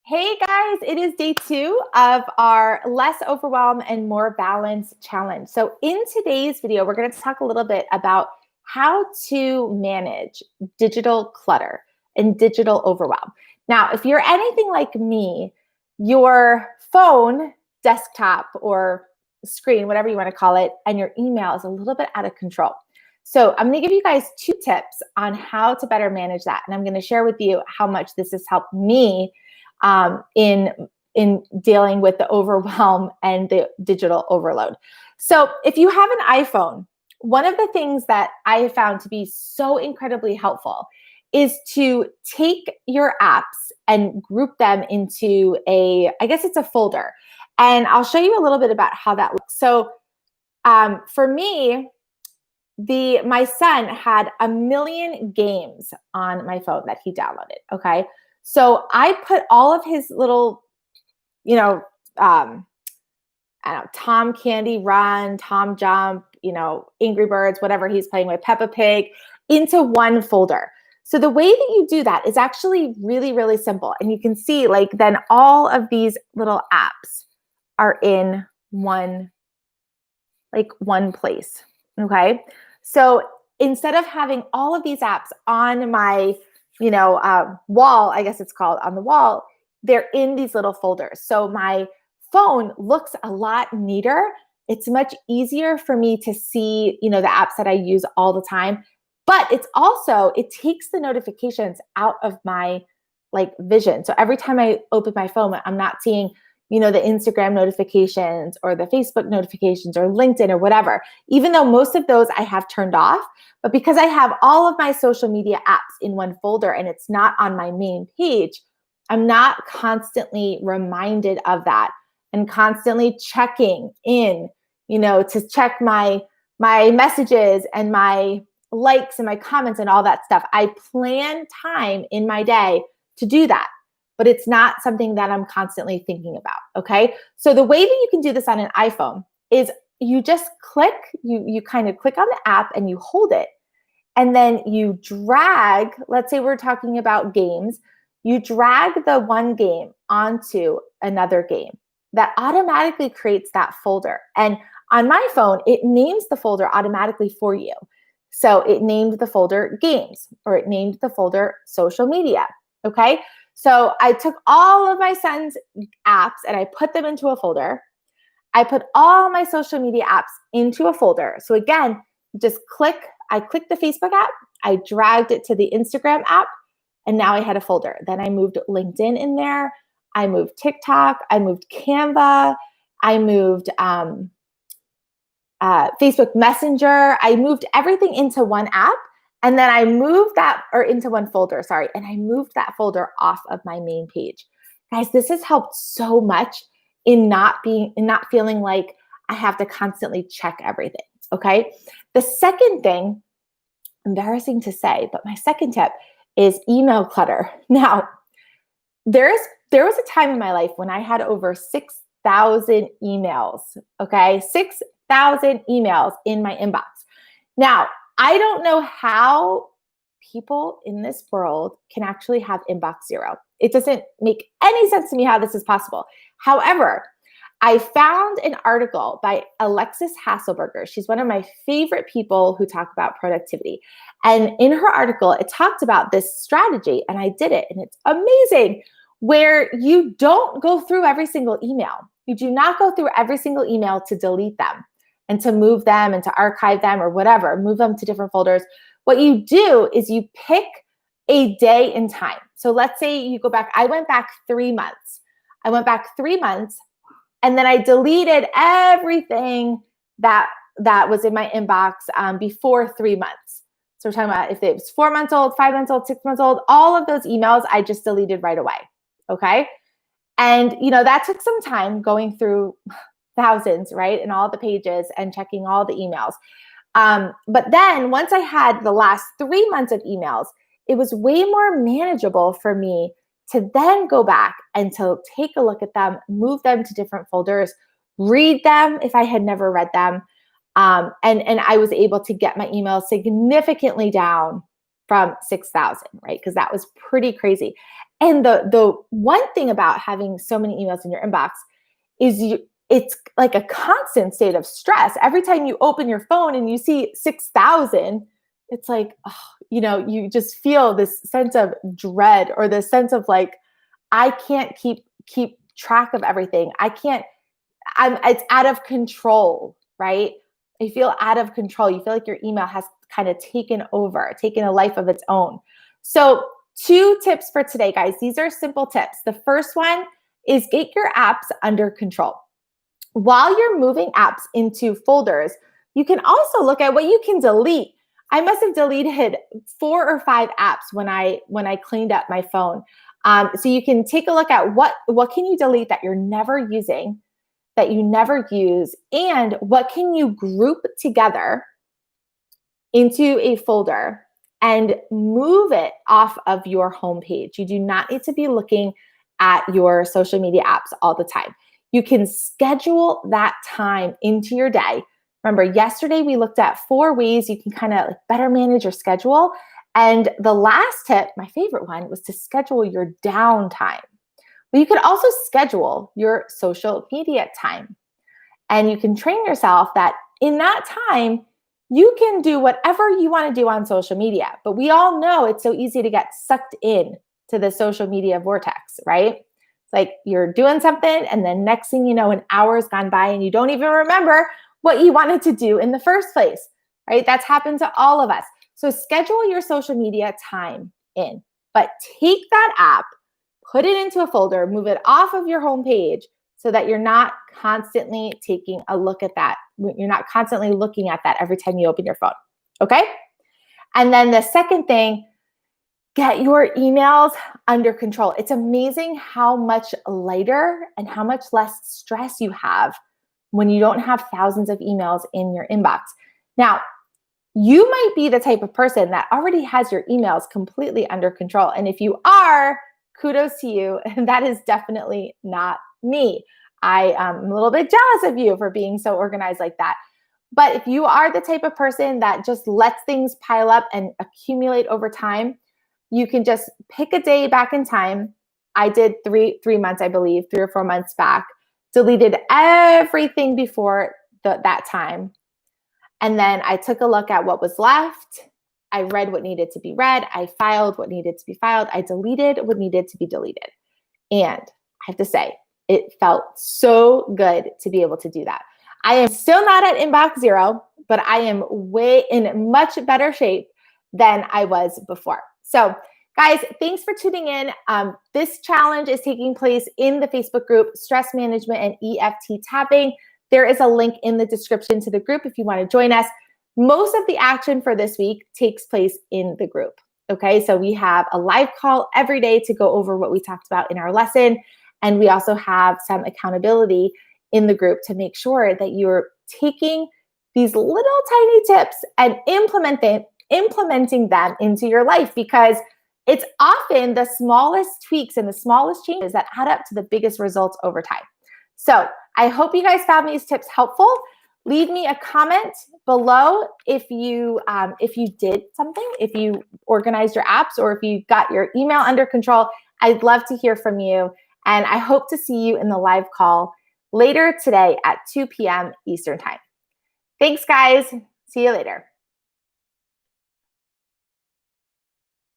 Hey guys, it is day 2 of our Less Overwhelm and More Balance challenge. So in today's video, we're going to talk a little bit about how to manage digital clutter and digital overwhelm. Now, if you're anything like me, your phone, desktop, or screen, whatever you want to call it, and your email is a little bit out of control. So I'm going to give you guys 2 tips on how to better manage that. And I'm going to share with you how much this has helped me in dealing with the overwhelm and the digital overload. So if you have an iPhone, one of the things that I have found to be so incredibly helpful is to take your apps and group them into I guess it's a folder. And I'll show you a little bit about how that looks. So for me, my son had 1 million games on my phone that he downloaded, okay? So I put all of his little, I don't know, Tom Candy Run, Tom Jump, Angry Birds, whatever he's playing with, Peppa Pig, into one folder. So the way that you do that is actually really, really simple. And you can see then all of these little apps are in one place, okay? So instead of having all of these apps on my wall, I guess it's called, on the wall, they're in these little folders. So my phone looks a lot neater. It's much easier for me to see, the apps that I use all the time. But it takes the notifications out of my vision. So every time I open my phone, I'm not seeing, the Instagram notifications or the Facebook notifications or LinkedIn or whatever, even though most of those I have turned off. But because I have all of my social media apps in one folder and it's not on my main page, I'm not constantly reminded of that and constantly checking in, to check my messages and my likes and my comments and all that stuff. I plan time in my day to do that, but it's not something that I'm constantly thinking about, okay? So the way that you can do this on an iPhone is you just click, you kind of click on the app and you hold it. And then you drag, let's say we're talking about games, you drag the one game onto another game. That automatically creates that folder. And on my phone, it names the folder automatically for you. So it named the folder games, or it named the folder social media, okay? So I took all of my son's apps and I put them into a folder. I put all my social media apps into a folder. So again, just I clicked the Facebook app, I dragged it to the Instagram app, and now I had a folder. Then I moved LinkedIn in there. I moved TikTok. I moved Canva. I moved Facebook Messenger. I moved everything into one app. And then I moved into one folder, and I moved that folder off of my main page. Guys, this has helped so much in not feeling like I have to constantly check everything, okay? The second thing, embarrassing to say, but my second tip is email clutter. Now, there was a time in my life when I had over 6,000 emails, okay? 6,000 emails in my inbox. Now, I don't know how people in this world can actually have inbox zero. It doesn't make any sense to me how this is possible. However, I found an article by Alexis Hasselberger. She's one of my favorite people who talk about productivity. And in her article, it talked about this strategy, and I did it, and it's amazing, where you don't go through every single email. You do not go through every single email to delete them and to move them and to archive them or whatever, move them to different folders. What you do is you pick a day and time. So let's say you go back, I went back 3 months. And then I deleted everything that was in my inbox before 3 months. So we're talking about if it was 4 months old, 5 months old, 6 months old, all of those emails I just deleted right away, okay? And, that took some time going through thousands, right? And all the pages and checking all the emails. But then once I had the last 3 months of emails, it was way more manageable for me to then go back and to take a look at them, move them to different folders, read them if I had never read them. And I was able to get my emails significantly down from 6,000, right? Because that was pretty crazy. And the one thing about having so many emails in your inbox is it's like a constant state of stress. Every time you open your phone and you see 6,000, it's like, oh, you just feel this sense of dread, or this sense of like, I can't keep track of everything. It's out of control, right? You feel out of control. You feel like your email has kind of taken a life of its own. So 2 tips for today, guys. These are simple tips. The first one is get your apps under control. While you're moving apps into folders, you can also look at what you can delete. I must have deleted 4 or 5 apps when I cleaned up my phone. So you can take a look at what can you delete that you're never using, that you never use, and what can you group together into a folder and move it off of your homepage. You do not need to be looking at your social media apps all the time. You can schedule that time into your day. Remember, yesterday we looked at 4 ways you can kind of better manage your schedule. And the last tip, my favorite one, was to schedule your downtime. But you could also schedule your social media time. And you can train yourself that in that time, you can do whatever you want to do on social media. But we all know it's so easy to get sucked in to the social media vortex, right? It's like you're doing something, and then next thing you know, an hour's gone by and you don't even remember what you wanted to do in the first place, right? That's happened to all of us. So schedule your social media time in, but take that app, put it into a folder, move it off of your homepage so that you're not constantly taking a look at that. You're not constantly looking at that every time you open your phone, okay? And then the second thing, get your emails under control. It's amazing how much lighter and how much less stress you have when you don't have thousands of emails in your inbox. Now, you might be the type of person that already has your emails completely under control. And if you are, kudos to you. And that is definitely not me. I am a little bit jealous of you for being so organized like that. But if you are the type of person that just lets things pile up and accumulate over time, you can just pick a day back in time. I did three months, I believe, 3 or 4 months back, deleted everything before that time. And then I took a look at what was left. I read what needed to be read. I filed what needed to be filed. I deleted what needed to be deleted. And I have to say, it felt so good to be able to do that. I am still not at inbox zero, but I am way in much better shape than I was before. So guys, thanks for tuning in. This challenge is taking place in the Facebook group, Stress Management and EFT Tapping. There is a link in the description to the group if you want to join us. Most of the action for this week takes place in the group. Okay, so we have a live call every day to go over what we talked about in our lesson. And we also have some accountability in the group to make sure that you're taking these little tiny tips and implementing them into your life, because it's often the smallest tweaks and the smallest changes that add up to the biggest results over time. So I hope you guys found these tips helpful. Leave me a comment below if you did something, if you organized your apps, or if you got your email under control. I'd love to hear from you. And I hope to see you in the live call later today at 2 p.m. Eastern Time. Thanks, guys. See you later.